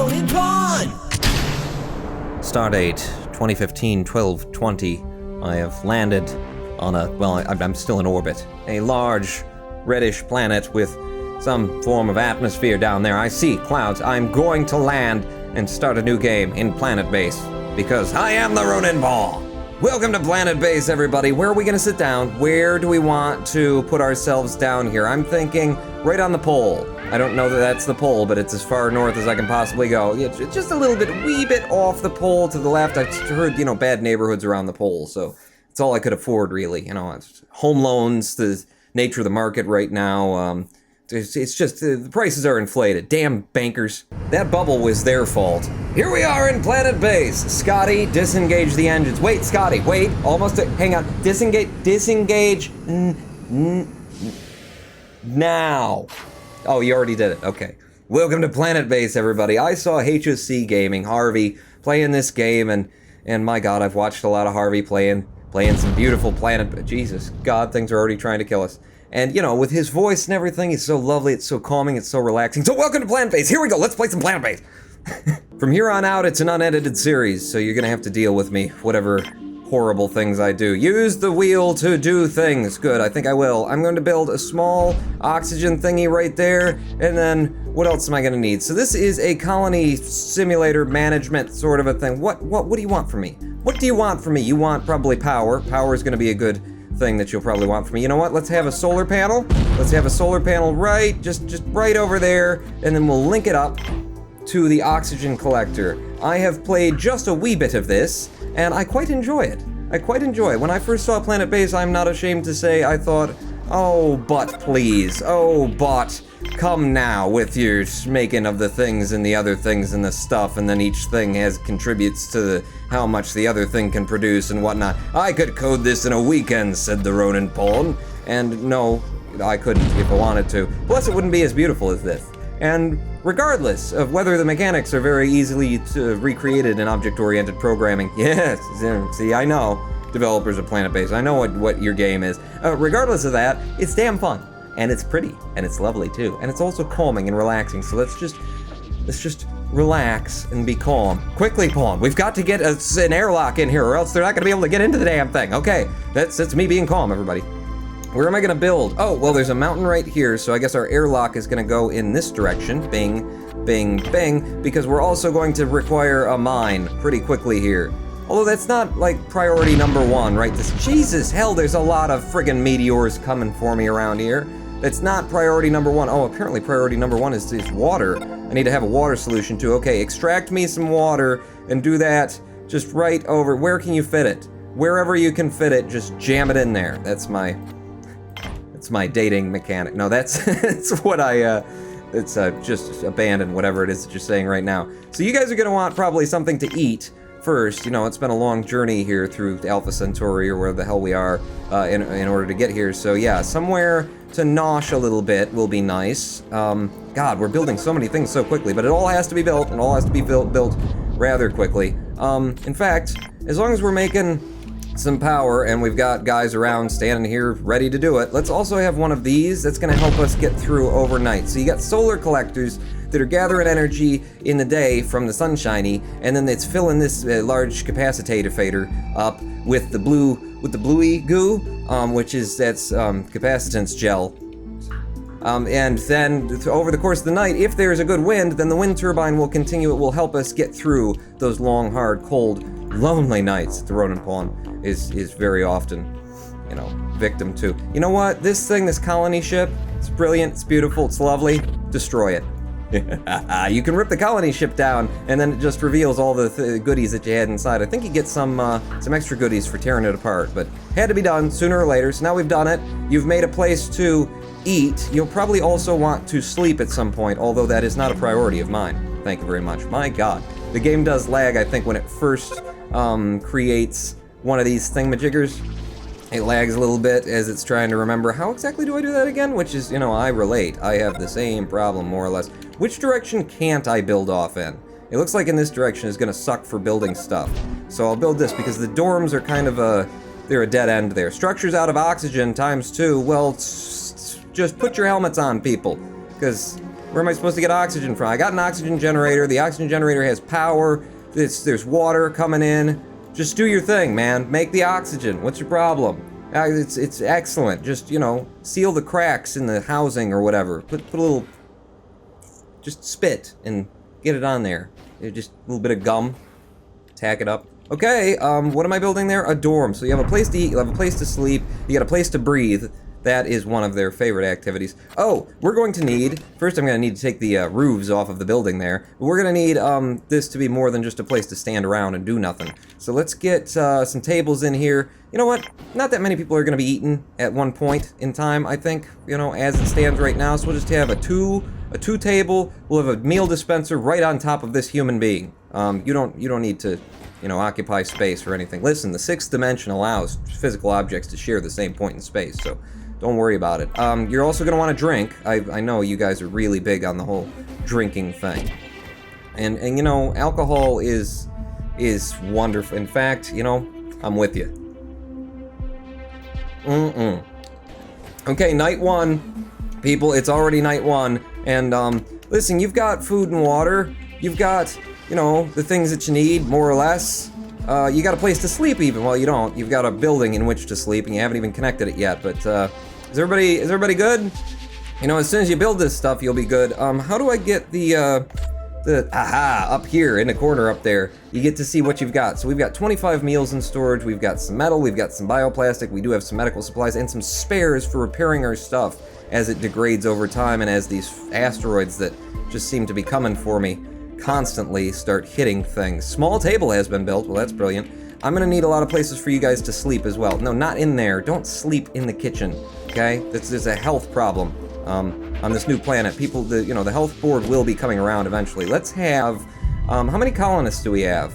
Ronin Pawn! Stardate 2015-12-20. I have landed on I'm still in orbit. A large, reddish planet with some form of atmosphere down there. I see clouds. I'm going to land and start a new game in Planetbase because I am the Ronin Pawn! Welcome to Planetbase, everybody. Where are we gonna sit down? Where do we want to put ourselves down here? I'm thinking right on the pole. I don't know that that's the pole, but it's as far north as I can possibly go. It's just a wee bit off the pole to the left. I've heard, bad neighborhoods around the pole, so it's all I could afford, really. It's home loans, the nature of the market right now. It's just, the prices are inflated. Damn bankers. That bubble was their fault. Here we are in Planetbase. Scotty, disengage the engines. Wait, Scotty, wait. Almost, hang on. Disengage, now. Oh, you already did it, okay. Welcome to Planetbase, everybody. I saw HSC Gaming, Harvey, playing this game, and my God, I've watched a lot of Harvey playing some beautiful Planet, Jesus, God, things are already trying to kill us. And, with his voice and everything, he's so lovely, it's so calming, it's so relaxing. So welcome to Planetbase, here we go, let's play some Planetbase. From here on out, it's an unedited series, so you're gonna have to deal with me, whatever horrible things I do. Use the wheel to do things. Good, I think I will. I'm going to build a small oxygen thingy right there, and then what else am I gonna need? So this is a colony simulator management sort of a thing. What do you want from me? What do you want from me? You want probably power. Power is gonna be a good thing that you'll probably want from me. You know what? Let's have a solar panel. Let's have a solar panel right, just right over there, and then we'll link it up to the oxygen collector. I have played just a wee bit of this, and I quite enjoy it. When I first saw Planetbase, I'm not ashamed to say I thought, oh, but please, oh, but come now with your making of the things and the other things and the stuff, and then each thing contributes to how much the other thing can produce and whatnot. I could code this in a weekend, said the Ronin Pawn, and no, I couldn't if I wanted to. Plus, it wouldn't be as beautiful as this. And regardless of whether the mechanics are very easily recreated in object-oriented programming, yes, see, I know, developers of Planetbase, I know what your game is. Regardless of that, it's damn fun, and it's pretty, and it's lovely too, and it's also calming and relaxing. So let's just relax and be calm. Quickly, Pawn, we've got to get an airlock in here, or else they're not gonna be able to get into the damn thing. Okay, that's me being calm, everybody. Where am I gonna build? Oh, well, there's a mountain right here, so I guess our airlock is gonna go in this direction. Bing, bing, bing, because we're also going to require a mine pretty quickly here. Although that's not, like, priority number one, right? Jesus, hell, there's a lot of friggin' meteors coming for me around here. That's not priority number one. Oh, apparently priority number one is water. I need to have a water solution, too. Okay, extract me some water and do that just right over. Where can you fit it? Wherever you can fit it, just jam it in there. That's my dating mechanic. No, that's what it's just abandon whatever it is that you're saying right now. So you guys are gonna want probably something to eat first. It's been a long journey here through Alpha Centauri or where the hell we are in order to get here. So yeah, somewhere to nosh a little bit will be nice. God, we're building so many things so quickly, but it all has to be built, and all has to be built rather quickly. In fact, as long as we're making some power, and we've got guys around standing here ready to do it. Let's also have one of these that's gonna help us get through overnight. So you got solar collectors that are gathering energy in the day from the sunshiny, and then it's filling this large capacitator up with the bluey goo, that's capacitance gel. And then over the course of the night, if there's a good wind, then the wind turbine will continue. It will help us get through those long, hard, cold, lonely nights that the Ronin Pawn is very often, victim to. You know what? This colony ship, it's brilliant, it's beautiful, it's lovely. Destroy it. You can rip the colony ship down, and then it just reveals all the goodies that you had inside. I think you get some extra goodies for tearing it apart, but had to be done sooner or later. So now we've done it. You've made a place to eat. You'll probably also want to sleep at some point, although that is not a priority of mine. Thank you very much. My God, the game does lag. I think when it first creates one of these thingamajiggers, it lags a little bit as it's trying to remember how exactly do I do that again, which is, I relate. I have the same problem, more or less. Which direction can't I build off in? It looks like in this direction is gonna suck for building stuff. So I'll build this because the dorms are kind of they're a dead end there. Structures out of oxygen ×2, well, just put your helmets on, people. Because Where am I supposed to get oxygen from? I got an oxygen generator. The oxygen generator has power. There's water coming in. Just do your thing, man. Make the oxygen. What's your problem? It's excellent. Just, you know, seal the cracks in the housing or whatever. Put a little... Just spit and get it on there. Just a little bit of gum. Tack it up. Okay, what am I building there? A dorm. So you have a place to eat, you have a place to sleep, you got a place to breathe. That is one of their favorite activities. Oh, we're going to need, first I'm going to need to take the roofs off of the building there. But we're going to need this to be more than just a place to stand around and do nothing. So let's get some tables in here. You know what? Not that many people are going to be eating at one point in time, I think, you know, as it stands right now. So we'll just have a two table. We'll have a meal dispenser right on top of this human being. You don't need to, you know, occupy space or anything. Listen, the 6th dimension allows physical objects to share the same point in space, so don't worry about it. You're also going to want to drink. I know you guys are really big on the whole drinking thing. And you know, alcohol is wonderful. In fact, you know, I'm with you. Okay, night 1. People, it's already night 1. And, listen, you've got food and water. You've got... you know, the things that you need, more or less. You got a place to sleep even. Well, you don't. You've got a building in which to sleep, and you haven't even connected it yet. But, is everybody good? You know, as soon as you build this stuff, you'll be good. How do I get aha, up here in the corner up there, you get to see what you've got. So we've got 25 meals in storage, we've got some metal, we've got some bioplastic, we do have some medical supplies, and some spares for repairing our stuff as it degrades over time and as these asteroids that just seem to be coming for me constantly start hitting things. Small table has been built. Well, that's brilliant. I'm gonna need a lot of places for you guys to sleep as well. No, not in there. Don't sleep in the kitchen, okay? There's a health problem on this new planet. People, the health board will be coming around eventually. Let's have, how many colonists do we have?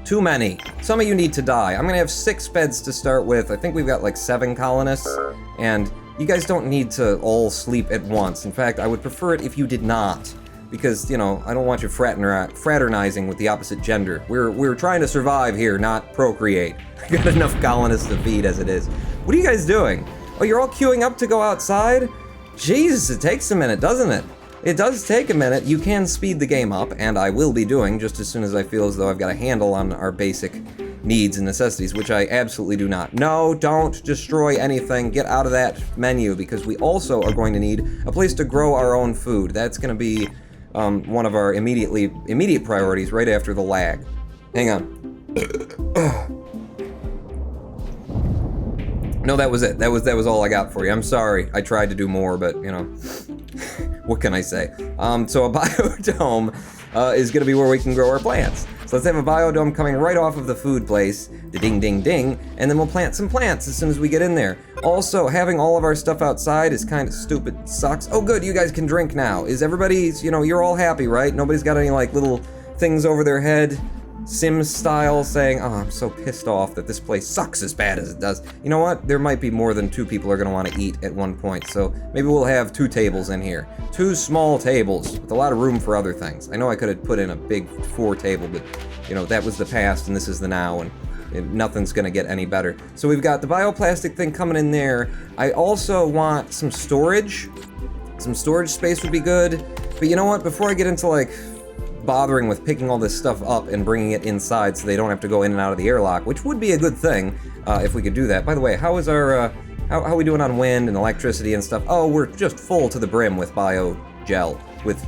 Too many. Some of you need to die. I'm gonna have 6 beds to start with. I think we've got like 7 colonists, and you guys don't need to all sleep at once. In fact, I would prefer it if you did not. Because, you know, I don't want you fraternizing with the opposite gender. We're trying to survive here, not procreate. We got enough colonists to feed as it is. What are you guys doing? Oh, you're all queuing up to go outside? Jesus, it takes a minute, doesn't it? It does take a minute. You can speed the game up, and I will be doing just as soon as I feel as though I've got a handle on our basic needs and necessities, which I absolutely do not. No, don't destroy anything. Get out of that menu, because we also are going to need a place to grow our own food. That's going to be one of our immediate priorities right after the lag. Hang on. No, that was it. That was all I got for you. I'm sorry. I tried to do more, but, you know, what can I say? So a biodome is going to be where we can grow our plants. So let's have a biodome coming right off of the food place, the ding ding ding, and then we'll plant some plants as soon as we get in there. Also, having all of our stuff outside is kind of stupid. It sucks. Oh good, you guys can drink now. Is everybody's, you know, you're all happy, right? Nobody's got any like little things over their head, Sims style, saying, oh, I'm so pissed off that this place sucks as bad as it does. You know what? There might be more than 2 people are going to want to eat at one point, so maybe we'll have 2 tables in here. 2 small tables with a lot of room for other things. I know I could have put in a big 4 table, but, you know, that was the past and this is the now, and nothing's going to get any better. So we've got the bioplastic thing coming in there. I also want some storage. Some storage space would be good. But you know what? Before I get into, like, bothering with picking all this stuff up and bringing it inside so they don't have to go in and out of the airlock, which would be a good thing if we could do that. By the way, how is our how are we doing on wind and electricity and stuff? Oh, we're just full to the brim with biogel, with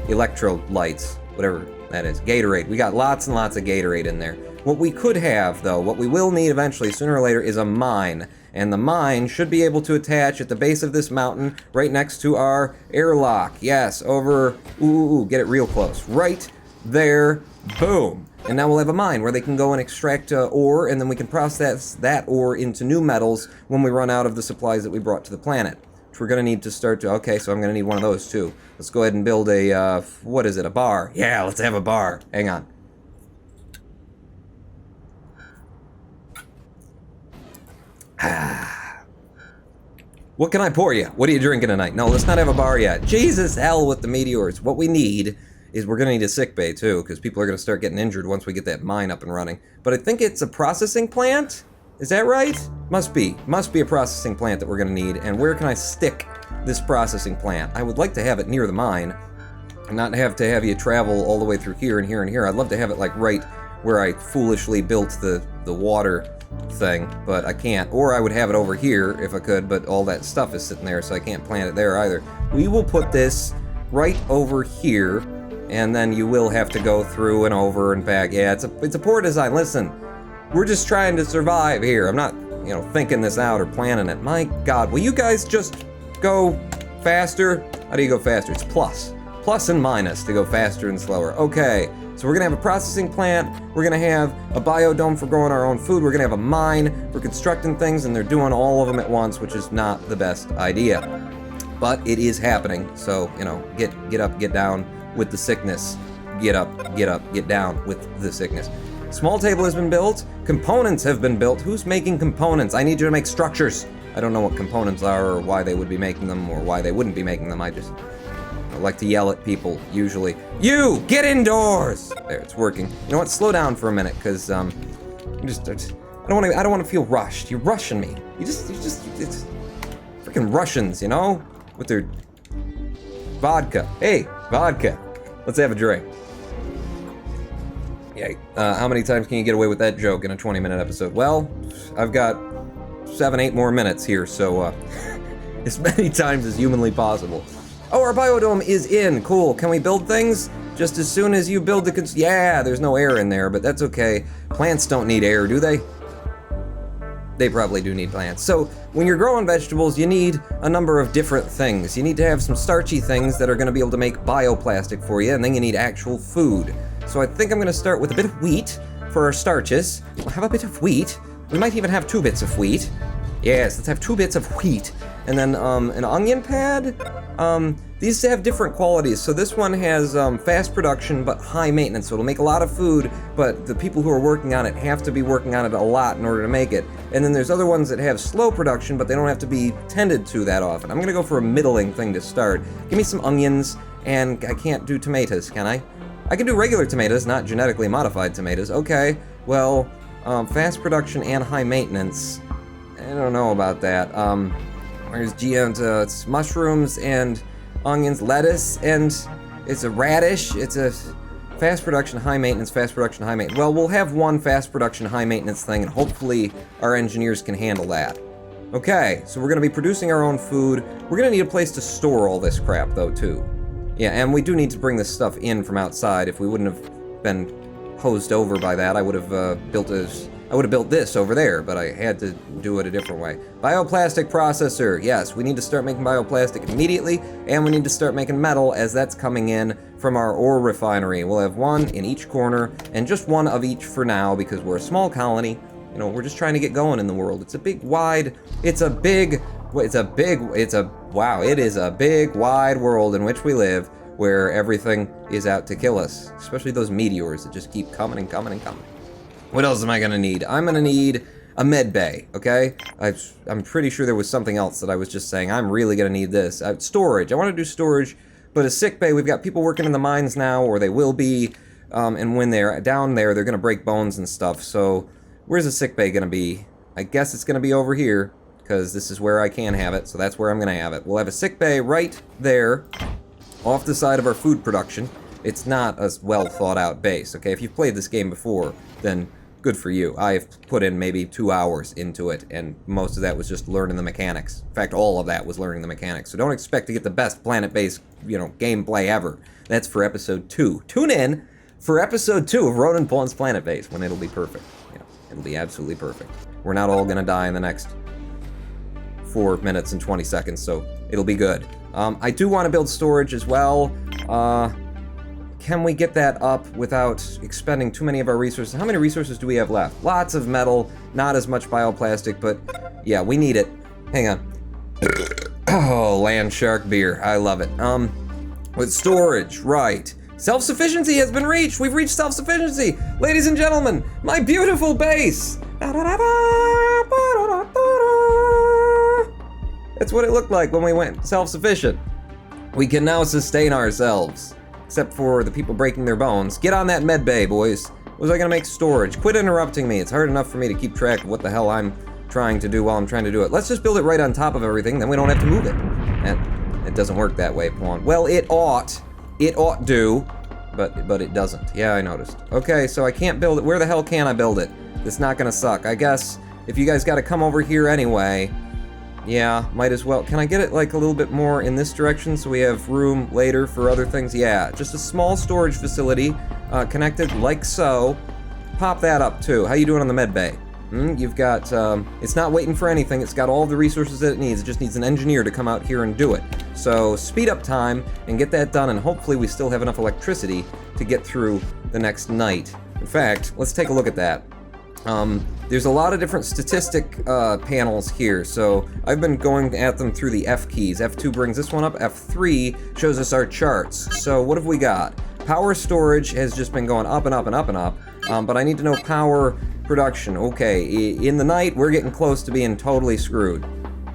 electrolytes, whatever that is. Gatorade. We got lots and lots of Gatorade in there. What we could have, though, what we will need eventually, sooner or later, is a mine. And the mine should be able to attach at the base of this mountain, right next to our airlock. Yes, over, get it real close. Right there, boom. And now we'll have a mine where they can go and extract ore, and then we can process that ore into new metals when we run out of the supplies that we brought to the planet. Which we're gonna need to start to, okay, so I'm gonna need one of those too. Let's go ahead and build a, what is it, a bar? Yeah, let's have a bar. Hang on. What can I pour you? What are you drinking tonight? No, let's not have a bar yet. Jesus, hell with the meteors. What we need is we're going to need a sick bay too, because people are going to start getting injured once we get that mine up and running. But I think it's a processing plant? Is that right? Must be. Must be a processing plant that we're going to need. And where can I stick this processing plant. I would like to have it near the mine, and not have to have you travel all the way through here and here and here. I'd love to have it like right where I foolishly built the water thing, but I can't. Or I would have it over here if I could, but all that stuff is sitting there, so I can't plant it there either. We will put this right over here, and then you will have to go through and over and back. Yeah, it's a poor design. Listen, we're just trying to survive here. I'm not, you know, thinking this out or planning it. My God, will you guys just go faster? How do you go faster? It's plus. Plus and minus to go faster and slower. Okay, so we're gonna have a processing plant, we're gonna have a biodome for growing our own food, we're gonna have a mine, we're constructing things, and they're doing all of them at once, which is not the best idea. But it is happening, so, you know, get up, get down with the sickness. Get up, get down with the sickness. Small table has been built, components have been built. Who's making components? I need you to make structures. I don't know what components are or why they would be making them or why they wouldn't be making them. I like to yell at people, usually. You, get indoors! There, it's working. You know what, slow down for a minute, because, I don't want to feel rushed. You're rushing me. It's freaking Russians, you know? With their vodka. Hey, vodka. Let's have a drink. Yeah, how many times can you get away with that joke in a 20-minute episode? Well, I've got 7-8 more minutes here, so, as many times as humanly possible. Oh, our biodome is in. Cool. Can we build things? Just as soon as you build the yeah, there's no air in there, but that's okay. Plants don't need air, do they? They probably do need plants. So, when you're growing vegetables, you need a number of different things. You need to have some starchy things that are going to be able to make bioplastic for you, and then you need actual food. So I think I'm going to start with a bit of wheat for our starches. We'll have a bit of wheat. We might even have 2 bits of wheat. Yes, let's have 2 bits of wheat. And then an onion pad. These have different qualities. So this one has fast production but high maintenance. So it'll make a lot of food, but the people who are working on it have to be working on it a lot in order to make it. And then there's other ones that have slow production, but they don't have to be tended to that often. I'm gonna go for a middling thing to start. Give me some onions, and I can't do tomatoes, can I? I can do regular tomatoes, not genetically modified tomatoes. Okay, well, fast production and high maintenance. I don't know about that. There's it's mushrooms and onions, lettuce, and it's a radish. It's a fast production, high maintenance, fast production, high maintenance. Well, we'll have one fast production, high maintenance thing, and hopefully our engineers can handle that. Okay, so we're gonna be producing our own food. We're gonna need a place to store all this crap, though, too. Yeah, and we do need to bring this stuff in from outside. If we wouldn't have been hosed over by that, I would have built this over there, but I had to do it a different way. Bioplastic processor. Yes, we need to start making bioplastic immediately, and we need to start making metal as that's coming in from our ore refinery. We'll have one in each corner, and just one of each for now, because we're a small colony. You know, we're just trying to get going in the world. It is a big, wide world in which we live, where everything is out to kill us. Especially those meteors that just keep coming and coming and coming. What else am I gonna need? I'm gonna need a med bay, okay? I'm pretty sure there was something else that I was just saying. I'm really gonna need this. Storage. I wanna do storage, but a sick bay, we've got people working in the mines now, or they will be, and when they're down there, they're gonna break bones and stuff. So, where's the sick bay gonna be? I guess it's gonna be over here, because this is where I can have it, so that's where I'm gonna have it. We'll have a sick bay right there, off the side of our food production. It's not a well thought out base, okay? If you've played this game before, then good for you. I've put in maybe 2 hours into it, and most of that was just learning the mechanics. In fact, all of that was learning the mechanics. So don't expect to get the best Planetbase, gameplay ever. That's for episode 2. Tune in for episode 2 of Rodent Pawn's Planetbase, when it'll be perfect. It'll be absolutely perfect. We're not all gonna die in the next 4 minutes and 20 seconds, so it'll be good. I do want to build storage as well. Can we get that up without expending too many of our resources? How many resources do we have left? Lots of metal, not as much bioplastic, but yeah, we need it. Hang on. Oh, land shark beer. I love it. With storage, right. Self-sufficiency has been reached. We've reached self-sufficiency. Ladies and gentlemen, my beautiful base. That's what it looked like when we went self-sufficient. We can now sustain ourselves. Except for the people breaking their bones. Get on that med bay, boys. Was I gonna make storage? Quit interrupting me. It's hard enough for me to keep track of what the hell I'm trying to do while I'm trying to do it. Let's just build it right on top of everything, then we don't have to move it. It doesn't work that way, Pawn. Well, it ought. It ought do, but it doesn't. Yeah, I noticed. Okay, so I can't build it. Where the hell can I build it? It's not gonna suck. I guess if you guys gotta come over here anyway, yeah, might as well. Can I get it like a little bit more in this direction so we have room later for other things? Yeah, just a small storage facility connected like so. Pop that up too. How you doing on the med bay? You've got, it's not waiting for anything. It's got all the resources that it needs. It just needs an engineer to come out here and do it. So speed up time and get that done, and hopefully we still have enough electricity to get through the next night. In fact, let's take a look at that. There's a lot of different statistic panels here, so I've been going at them through the F keys. F2 brings this one up, F3 shows us our charts. So what have we got? Power storage has just been going up and up and up and up, but I need to know power production. Okay, in the night, we're getting close to being totally screwed.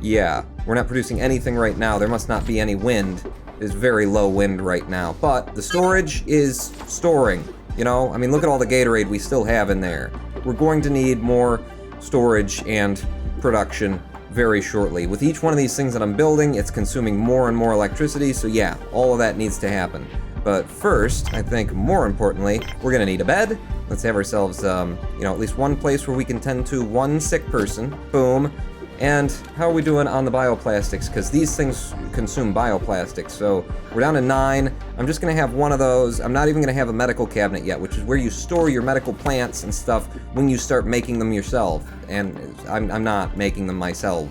Yeah, we're not producing anything right now. There must not be any wind. There's very low wind right now, but the storage is storing. You know, I mean, look at all the Gatorade we still have in there. We're going to need more storage and production very shortly. With each one of these things that I'm building, it's consuming more and more electricity, so yeah, all of that needs to happen. But first, I think more importantly, we're gonna need a bed. Let's have ourselves, you know, at least one place where we can tend to one sick person. Boom. And how are we doing on the bioplastics? Because these things consume bioplastics. So we're down to 9. I'm just gonna have one of those. I'm not even gonna have a medical cabinet yet, which is where you store your medical plants and stuff when you start making them yourself. And I'm not making them myself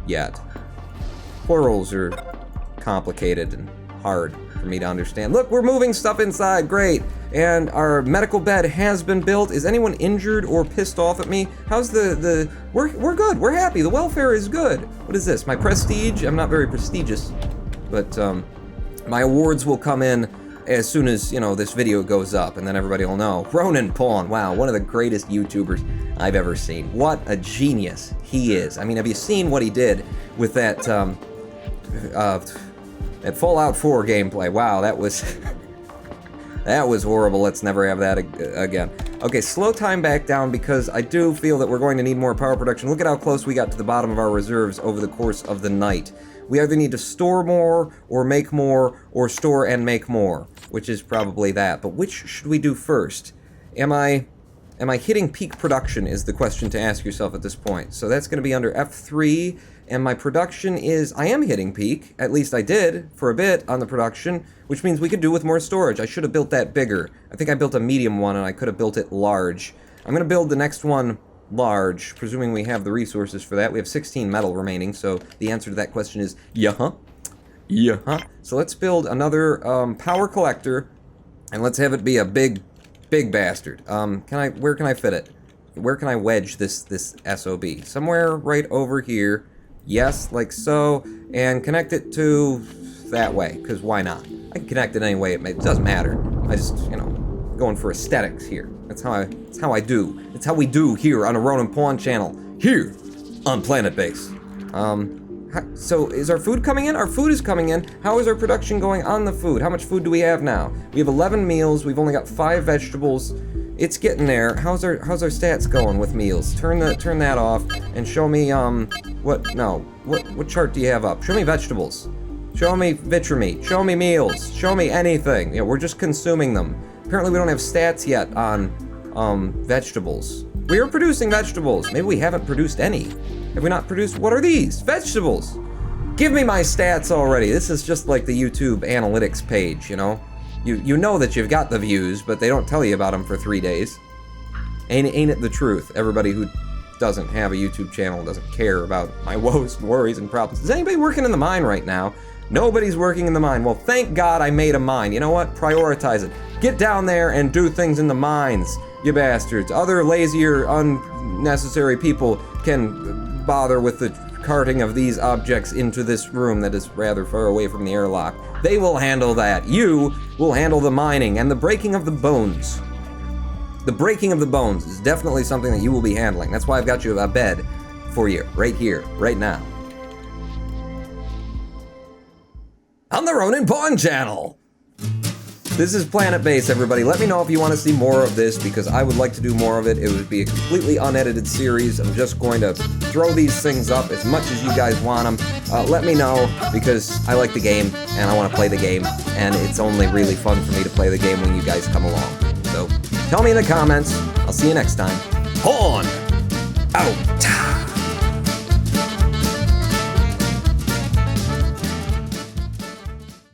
yet. Plurals are complicated and hard for me to understand. Look, we're moving stuff inside, great. And our medical bed has been built. Is anyone injured or pissed off at me? How's we're good, we're happy, the welfare is good. What is this, my prestige? I'm not very prestigious, but my awards will come in as soon as, you know, this video goes up, and then everybody will know. Ronan Pawn, wow, one of the greatest YouTubers I've ever seen. What a genius he is. I mean, have you seen what he did with that, that Fallout 4 gameplay? Wow, that was... That was horrible. Let's never have that again. Okay, slow time back down because I do feel that we're going to need more power production. Look at how close we got to the bottom of our reserves over the course of the night. We either need to store more, or store and make more, which is probably that. But which should we do first? Am I hitting peak production is the question to ask yourself at this point. So that's going to be under F3, and my production is, I am hitting peak, at least I did for a bit on the production, which means we could do with more storage. I should have built that bigger. I think I built a medium one and I could have built it large. I'm going to build the next one large, presuming we have the resources for that. We have 16 metal remaining, so the answer to that question is yeah-huh. Yeah-huh. So let's build another power collector, and let's have it be a big bastard. Where can I fit it? Where can I wedge this SOB? Somewhere right over here. Yes, like so, and connect it to that way, because why not? I can connect it any way, it doesn't matter. I just, you know, going for aesthetics here. That's how I do. It's how we do here on a Ronan Pawn channel, here on Planetbase. So is our food coming in? Our food is coming in. How is our production going on the food? How much food do we have now? We have 11 meals. We've only got 5 vegetables. It's getting there. How's our stats going with meals? Turn that off and show me what chart do you have up? Show me vegetables. Show me Vitrameat. Show me meals. Show me anything. You know, we're just consuming them. Apparently we don't have stats yet on vegetables. We are producing vegetables. Maybe we haven't produced any. Have we not produced? What are these? Vegetables. Give me my stats already. This is just like the YouTube analytics page, you know? You know that you've got the views, but they don't tell you about them for 3 days. Ain't it the truth? Everybody who doesn't have a YouTube channel doesn't care about my woes, worries, and problems. Is anybody working in the mine right now? Nobody's working in the mine. Well, thank God I made a mine. You know what? Prioritize it. Get down there and do things in the mines, you bastards. Other lazier, unnecessary people can bother with the carting of these objects into this room that is rather far away from the airlock. They will handle that. You will handle the mining and the breaking of the bones. The breaking of the bones is definitely something that you will be handling. That's why I've got you a bed for you, right here, right now. On the Ronan Pawn channel. This is Planetbase, everybody. Let me know if you want to see more of this, because I would like to do more of it. It would be a completely unedited series. I'm just going to throw these things up as much as you guys want them. Let me know, because I like the game, and I want to play the game, and it's only really fun for me to play the game when you guys come along. So, tell me in the comments. I'll see you next time. On! Out!